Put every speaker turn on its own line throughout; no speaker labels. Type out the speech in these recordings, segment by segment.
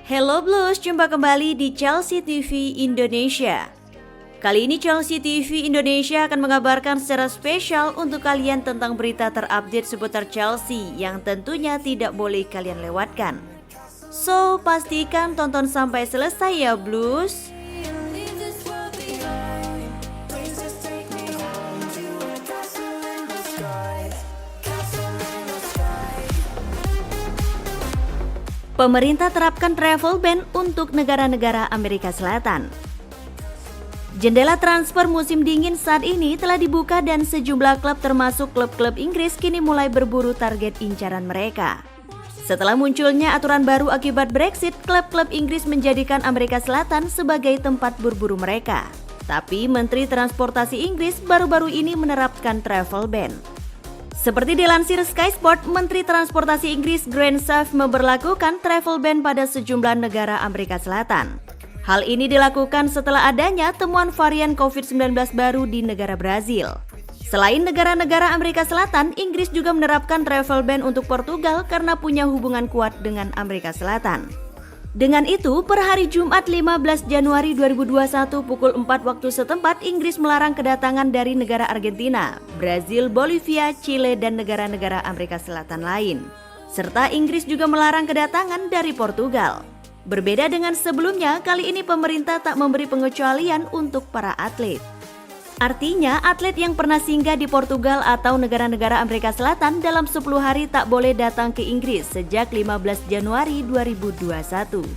Hello Blues, jumpa kembali di Chelsea TV Indonesia. Kali ini Chelsea TV Indonesia akan mengabarkan secara spesial untuk kalian tentang berita terupdate seputar Chelsea yang tentunya tidak boleh kalian lewatkan. So, pastikan tonton sampai selesai ya Blues. Pemerintah terapkan travel ban untuk negara-negara Amerika Selatan. Jendela transfer musim dingin saat ini telah dibuka dan sejumlah klub termasuk klub-klub Inggris kini mulai berburu target incaran mereka. Setelah munculnya aturan baru akibat Brexit, klub-klub Inggris menjadikan Amerika Selatan sebagai tempat berburu mereka. Tapi Menteri Transportasi Inggris baru-baru ini menerapkan travel ban. Seperti dilansir Sky Sport, Menteri Transportasi Inggris Grant Shapps memberlakukan travel ban pada sejumlah negara Amerika Selatan. Hal ini dilakukan setelah adanya temuan varian COVID-19 baru di negara Brazil. Selain negara-negara Amerika Selatan, Inggris juga menerapkan travel ban untuk Portugal karena punya hubungan kuat dengan Amerika Selatan. Dengan itu, per hari Jumat 15 Januari 2021 pukul 4 waktu setempat, Inggris melarang kedatangan dari negara Argentina, Brazil, Bolivia, Chile, dan negara-negara Amerika Selatan lain. Serta Inggris juga melarang kedatangan dari Portugal. Berbeda dengan sebelumnya, kali ini pemerintah tak memberi pengecualian untuk para atlet. Artinya, atlet yang pernah singgah di Portugal atau negara-negara Amerika Selatan dalam 10 hari tak boleh datang ke Inggris sejak 15 Januari 2021.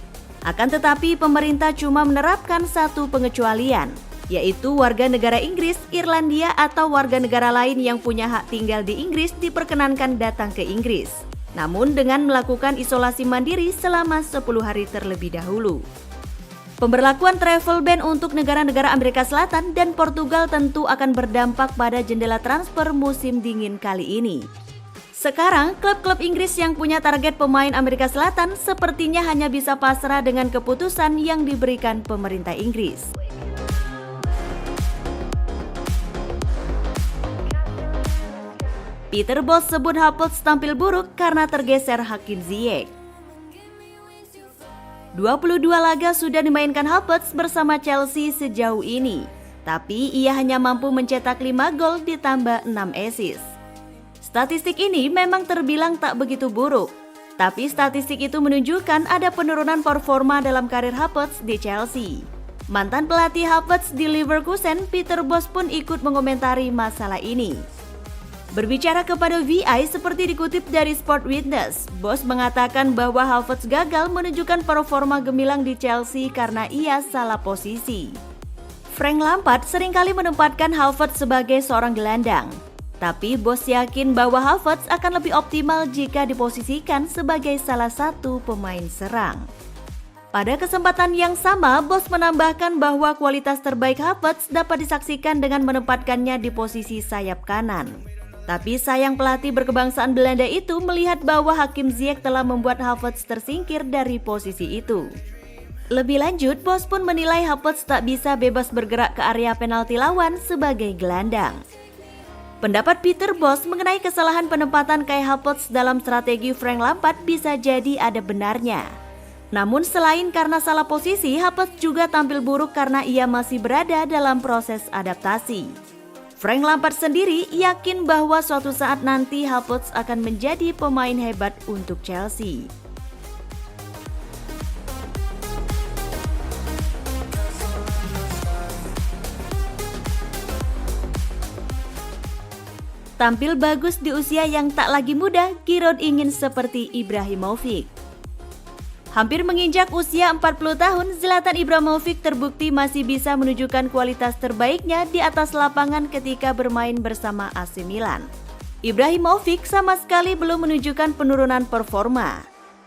Akan tetapi, pemerintah cuma menerapkan satu pengecualian, yaitu warga negara Inggris, Irlandia, atau warga negara lain yang punya hak tinggal di Inggris diperkenankan datang ke Inggris. Namun dengan melakukan isolasi mandiri selama 10 hari terlebih dahulu. Pemberlakuan travel ban untuk negara-negara Amerika Selatan dan Portugal tentu akan berdampak pada jendela transfer musim dingin kali ini. Sekarang, klub-klub Inggris yang punya target pemain Amerika Selatan sepertinya hanya bisa pasrah dengan keputusan yang diberikan pemerintah Inggris. Peter Bosz sebut Havertz tampil buruk karena tergeser Hakim Ziyech. 22 laga sudah dimainkan Havertz bersama Chelsea sejauh ini, tapi ia hanya mampu mencetak 5 gol ditambah 6 assist. Statistik ini memang terbilang tak begitu buruk, tapi statistik itu menunjukkan ada penurunan performa dalam karir Havertz di Chelsea. Mantan pelatih Havertz di Leverkusen, Peter Bosz pun ikut mengomentari masalah ini. Berbicara kepada VI seperti dikutip dari Sport Witness, Bosz mengatakan bahwa Havertz gagal menunjukkan performa gemilang di Chelsea karena ia salah posisi. Frank Lampard seringkali menempatkan Havertz sebagai seorang gelandang, tapi Bosz yakin bahwa Havertz akan lebih optimal jika diposisikan sebagai salah satu pemain serang. Pada kesempatan yang sama, Bosz menambahkan bahwa kualitas terbaik Havertz dapat disaksikan dengan menempatkannya di posisi sayap kanan. Tapi sayang pelatih berkebangsaan Belanda itu melihat bahwa Hakim Ziyech telah membuat Havertz tersingkir dari posisi itu. Lebih lanjut, Bosz pun menilai Havertz tak bisa bebas bergerak ke area penalti lawan sebagai gelandang. Pendapat Peter Bosz mengenai kesalahan penempatan Kai Havertz dalam strategi Frank Lampard bisa jadi ada benarnya. Namun selain karena salah posisi, Havertz juga tampil buruk karena ia masih berada dalam proses adaptasi. Frank Lampard sendiri yakin bahwa suatu saat nanti Havertz akan menjadi pemain hebat untuk Chelsea. Tampil bagus di usia yang tak lagi muda, Giroud ingin seperti Ibrahimovic. Hampir menginjak usia 40 tahun, Zlatan Ibrahimovic terbukti masih bisa menunjukkan kualitas terbaiknya di atas lapangan ketika bermain bersama AC Milan. Ibrahimovic sama sekali belum menunjukkan penurunan performa.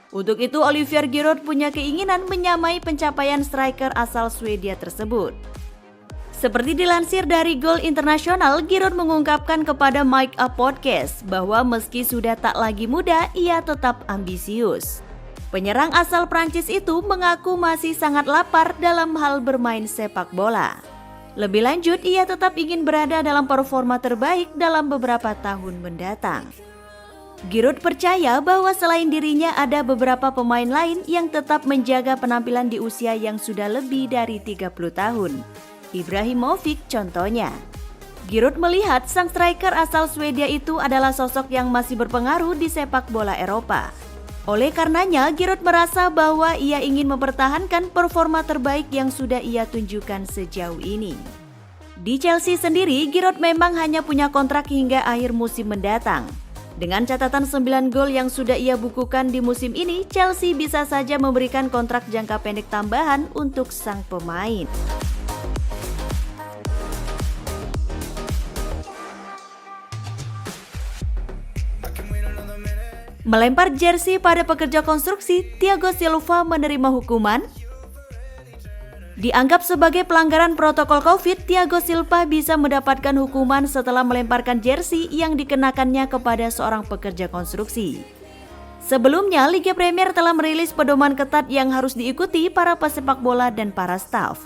Untuk itu, Olivier Giroud punya keinginan menyamai pencapaian striker asal Swedia tersebut. Seperti dilansir dari Goal International, Giroud mengungkapkan kepada Mic Up Podcast bahwa meski sudah tak lagi muda, ia tetap ambisius. Penyerang asal Prancis itu mengaku masih sangat lapar dalam hal bermain sepak bola. Lebih lanjut, ia tetap ingin berada dalam performa terbaik dalam beberapa tahun mendatang. Giroud percaya bahwa selain dirinya ada beberapa pemain lain yang tetap menjaga penampilan di usia yang sudah lebih dari 30 tahun. Ibrahimovic contohnya. Giroud melihat sang striker asal Swedia itu adalah sosok yang masih berpengaruh di sepak bola Eropa. Oleh karenanya, Giroud merasa bahwa ia ingin mempertahankan performa terbaik yang sudah ia tunjukkan sejauh ini. Di Chelsea sendiri, Giroud memang hanya punya kontrak hingga akhir musim mendatang. Dengan catatan 9 gol yang sudah ia bukukan di musim ini, Chelsea bisa saja memberikan kontrak jangka pendek tambahan untuk sang pemain. Melempar jersey pada pekerja konstruksi, Thiago Silva menerima hukuman. Dianggap sebagai pelanggaran protokol COVID, Thiago Silva bisa mendapatkan hukuman setelah melemparkan jersey yang dikenakannya kepada seorang pekerja konstruksi. Sebelumnya, Liga Premier telah merilis pedoman ketat yang harus diikuti para pesepak bola dan para staf.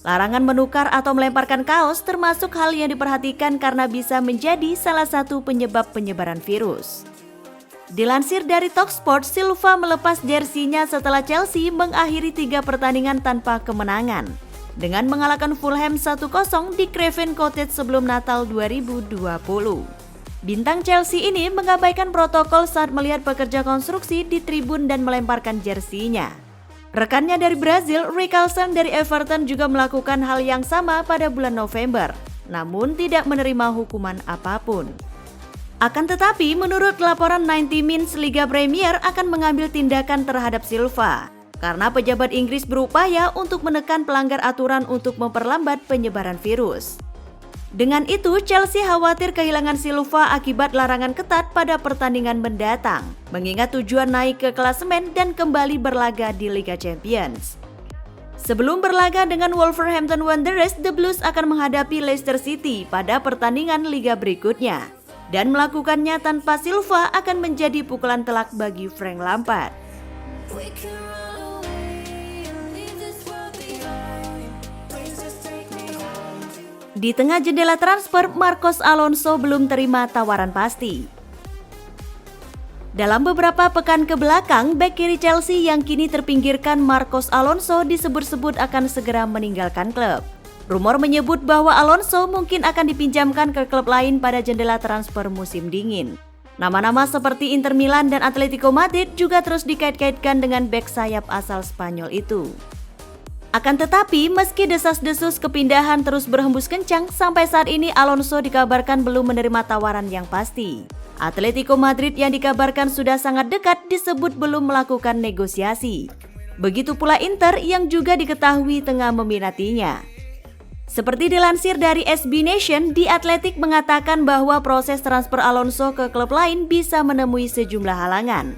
Larangan menukar atau melemparkan kaos termasuk hal yang diperhatikan karena bisa menjadi salah satu penyebab penyebaran virus. Dilansir dari Talksport, Silva melepas jersinya setelah Chelsea mengakhiri 3 pertandingan tanpa kemenangan dengan mengalahkan Fulham 1-0 di Craven Cottage sebelum Natal 2020. Bintang Chelsea ini mengabaikan protokol saat melihat pekerja konstruksi di tribun dan melemparkan jersinya. Rekannya dari Brazil, Richarlison dari Everton juga melakukan hal yang sama pada bulan November, namun tidak menerima hukuman apapun. Akan tetapi, menurut laporan 90 Mins, Liga Premier akan mengambil tindakan terhadap Silva karena pejabat Inggris berupaya untuk menekan pelanggar aturan untuk memperlambat penyebaran virus. Dengan itu, Chelsea khawatir kehilangan Silva akibat larangan ketat pada pertandingan mendatang, mengingat tujuan naik ke klasemen dan kembali berlaga di Liga Champions. Sebelum berlaga dengan Wolverhampton Wanderers, The Blues akan menghadapi Leicester City pada pertandingan Liga berikutnya. Dan melakukannya tanpa Silva akan menjadi pukulan telak bagi Frank Lampard. Di tengah jendela transfer, Marcos Alonso belum terima tawaran pasti. Dalam beberapa pekan ke belakang, bek kiri Chelsea yang kini terpinggirkan Marcos Alonso disebut-sebut akan segera meninggalkan klub. Rumor menyebut bahwa Alonso mungkin akan dipinjamkan ke klub lain pada jendela transfer musim dingin. Nama-nama seperti Inter Milan dan Atletico Madrid juga terus dikait-kaitkan dengan bek sayap asal Spanyol itu. Akan tetapi, meski desas-desus kepindahan terus berhembus kencang, sampai saat ini Alonso dikabarkan belum menerima tawaran yang pasti. Atletico Madrid yang dikabarkan sudah sangat dekat disebut belum melakukan negosiasi. Begitu pula Inter yang juga diketahui tengah meminatinya. Seperti dilansir dari SB Nation, The Athletic mengatakan bahwa proses transfer Alonso ke klub lain bisa menemui sejumlah halangan.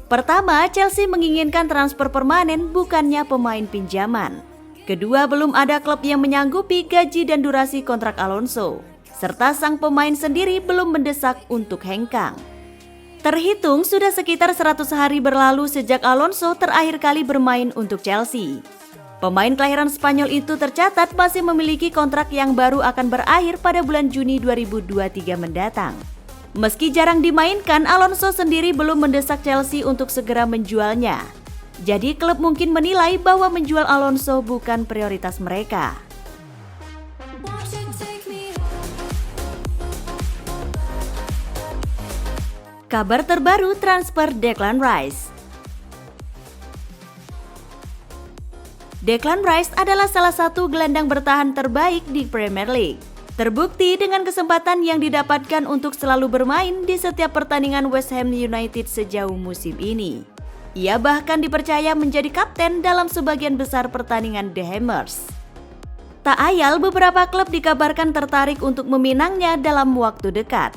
Pertama, Chelsea menginginkan transfer permanen bukannya pemain pinjaman. Kedua, belum ada klub yang menyanggupi gaji dan durasi kontrak Alonso. Serta sang pemain sendiri belum mendesak untuk hengkang. Terhitung sudah sekitar 100 hari berlalu sejak Alonso terakhir kali bermain untuk Chelsea. Pemain kelahiran Spanyol itu tercatat masih memiliki kontrak yang baru akan berakhir pada bulan Juni 2023 mendatang. Meski jarang dimainkan, Alonso sendiri belum mendesak Chelsea untuk segera menjualnya. Jadi klub mungkin menilai bahwa menjual Alonso bukan prioritas mereka. Kabar terbaru transfer Declan Rice. Declan Rice adalah salah satu gelandang bertahan terbaik di Premier League. Terbukti dengan kesempatan yang didapatkan untuk selalu bermain di setiap pertandingan West Ham United sejauh musim ini. Ia bahkan dipercaya menjadi kapten dalam sebagian besar pertandingan The Hammers. Tak ayal beberapa klub dikabarkan tertarik untuk meminangnya dalam waktu dekat.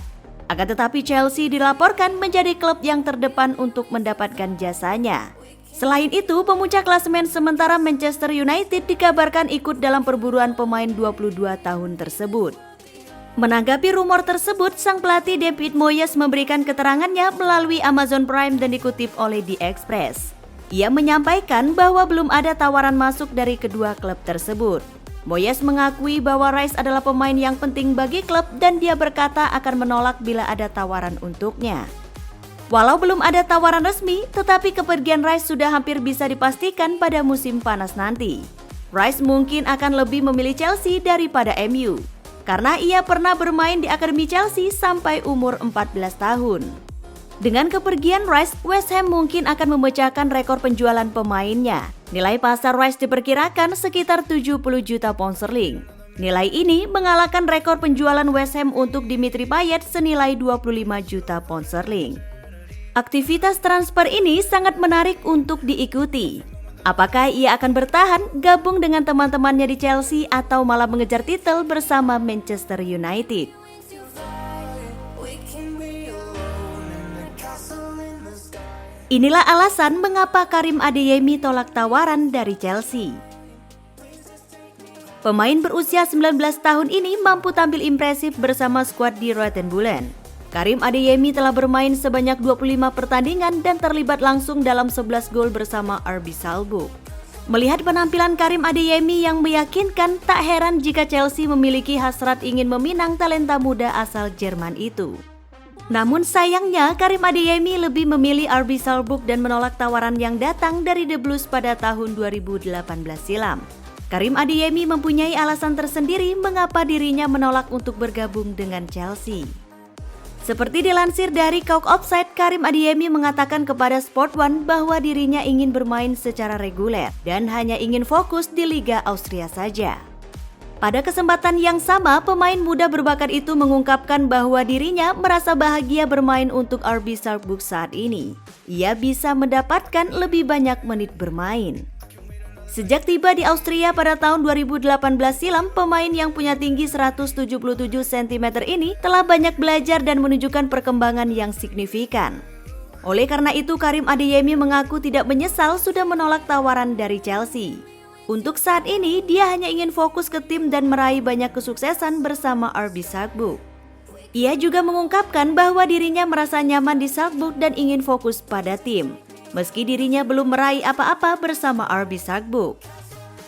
Akan tetapi Chelsea dilaporkan menjadi klub yang terdepan untuk mendapatkan jasanya. Selain itu, pemuncak klasemen sementara Manchester United dikabarkan ikut dalam perburuan pemain 22 tahun tersebut. Menanggapi rumor tersebut, sang pelatih David Moyes memberikan keterangannya melalui Amazon Prime dan dikutip oleh The Express. Ia menyampaikan bahwa belum ada tawaran masuk dari kedua klub tersebut. Moyes mengakui bahwa Rice adalah pemain yang penting bagi klub dan dia berkata akan menolak bila ada tawaran untuknya. Walau belum ada tawaran resmi, tetapi kepergian Rice sudah hampir bisa dipastikan pada musim panas nanti. Rice mungkin akan lebih memilih Chelsea daripada MU, karena ia pernah bermain di akademi Chelsea sampai umur 14 tahun. Dengan kepergian Rice, West Ham mungkin akan memecahkan rekor penjualan pemainnya. Nilai pasar Rice diperkirakan sekitar 70 juta pound sterling. Nilai ini mengalahkan rekor penjualan West Ham untuk Dimitri Payet senilai 25 juta pound sterling. Aktivitas transfer ini sangat menarik untuk diikuti. Apakah ia akan bertahan, gabung dengan teman-temannya di Chelsea atau malah mengejar titel bersama Manchester United? Inilah alasan mengapa Karim Adeyemi tolak tawaran dari Chelsea. Pemain berusia 19 tahun ini mampu tampil impresif bersama skuad di Rotenbulen. Karim Adeyemi telah bermain sebanyak 25 pertandingan dan terlibat langsung dalam 11 gol bersama RB Salzburg. Melihat penampilan Karim Adeyemi yang meyakinkan, tak heran jika Chelsea memiliki hasrat ingin meminang talenta muda asal Jerman itu. Namun sayangnya Karim Adeyemi lebih memilih RB Salzburg dan menolak tawaran yang datang dari The Blues pada tahun 2018 silam. Karim Adeyemi mempunyai alasan tersendiri mengapa dirinya menolak untuk bergabung dengan Chelsea. Seperti dilansir dari Cock Offside, Karim Adeyemi mengatakan kepada Sport One bahwa dirinya ingin bermain secara reguler dan hanya ingin fokus di Liga Austria saja. Pada kesempatan yang sama, pemain muda berbakat itu mengungkapkan bahwa dirinya merasa bahagia bermain untuk RB Salzburg saat ini. Ia bisa mendapatkan lebih banyak menit bermain. Sejak tiba di Austria pada tahun 2018 silam, pemain yang punya tinggi 177 cm ini telah banyak belajar dan menunjukkan perkembangan yang signifikan. Oleh karena itu, Karim Adeyemi mengaku tidak menyesal sudah menolak tawaran dari Chelsea. Untuk saat ini, dia hanya ingin fokus ke tim dan meraih banyak kesuksesan bersama RB Salzburg. Ia juga mengungkapkan bahwa dirinya merasa nyaman di Salzburg dan ingin fokus pada tim, meski dirinya belum meraih apa-apa bersama RB Salzburg.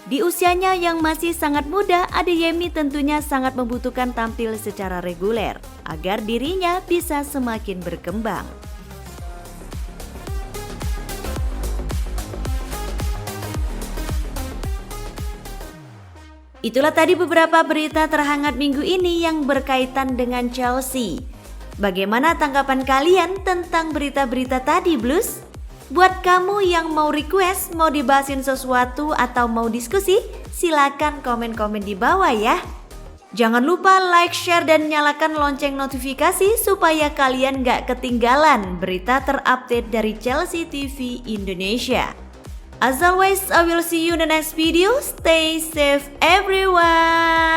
Di usianya yang masih sangat muda, Adeyemi tentunya sangat membutuhkan tampil secara reguler agar dirinya bisa semakin berkembang. Itulah tadi beberapa berita terhangat minggu ini yang berkaitan dengan Chelsea. Bagaimana tanggapan kalian tentang berita-berita tadi, Blues? Buat kamu yang mau request, mau dibahasin sesuatu atau mau diskusi, silakan komen-komen di bawah ya. Jangan lupa like, share, dan nyalakan lonceng notifikasi supaya kalian gak ketinggalan berita terupdate dari Chelsea TV Indonesia. As always, I will see you in the next video. Stay safe everyone.